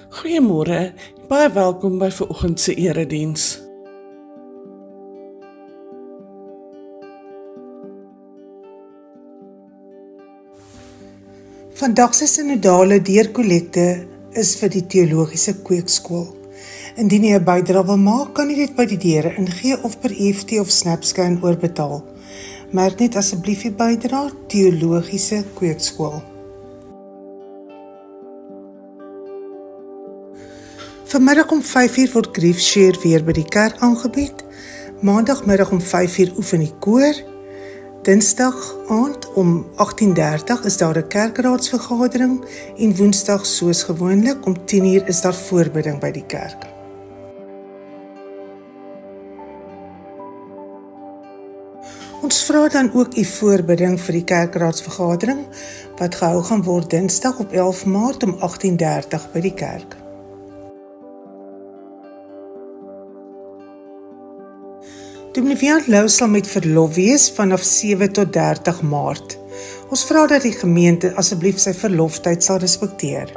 Goeiemôre, baie welkom by vanoggend se erediens. Vandag se sinodale deurkollekte is vir die teologiese kweekskool. Indien jy 'n bydrae wil maak, kan jy dit by die deure ingee of per EFT of SnapScan oorbetaal. Merk net asseblief die bydrae teologiese kweekskool. Vanmiddag om 5:00 word Grief Share weer by die kerk aangebied. Maandagmiddag om 5:00 oefen die koor. Dinsdag aand om 18:30 is daar 'n kerkraadsvergadering en woensdag soos gewoonlik om 10:00 is daar voorbidding by die kerk. Ons vra dan ook u voorbidding vir die kerkraadsvergadering wat gehou gaan word Dinsdag op 11 Maart om 18:30 by die kerk. Dominee Wiaan Lou sal met verlof wees vanaf 7 tot 30 Maart. Ons vra dat die gemeente asseblief sy verloftyd sal respekteer.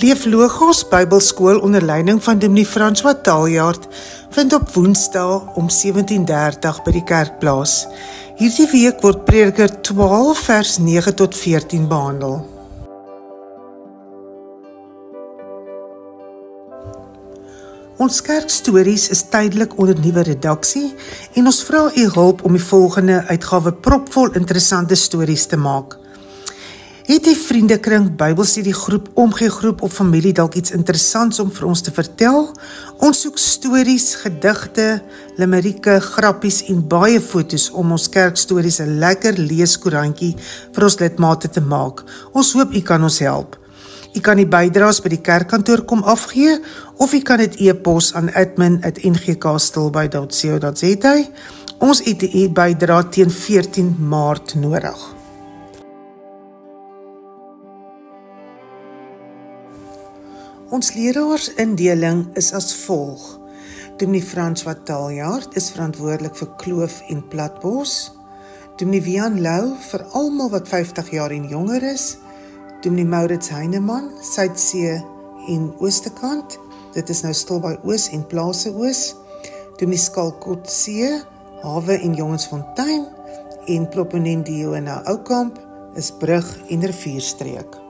Leef Logos Bybelskool onder leiding van Dominee François Taljaard vind op Woensdae om 17:30 by die kerk plaas. Hierdie week word Prediker 12 vers 9 tot 14 behandel. Ons kerkstories is tydelik onder nuwe redaksie en ons vra u hulp om die volgende uitgawe propvol interessante stories te maak. Het die vriendekring, Bybelstudiegroep, omgegroep of familie dalk iets interessants om vir ons te vertel? Ons soek stories, gedigte, limerieke, grappies en baie foto's om ons kerkstories 'n lekker leeskoerantjie vir ons lidmate te maak. Ons hoop u kan ons help. U kan die bydraes by die kerkkantoor kom afgee of u kan dit e-pos aan admin@ngkstilbaai.co.za. Ons het die bydrae teen 14 Maart nodig. Ons leraarsindeling is as volg. Dominee François Taljaard is verantwoordelik vir Kloof en Platbos. Dominee Wiaan Lou vir almal wat 50 jaar en jonger is. Dominee Maurits Heineman, Suidsee en Oostekant, dit is nou Stilbaai Oos en Plase Oos. Dominee Skalkot See, Hawe en Jongensfontein en proponent Diona Oukamp is Brug en Rivierstreek.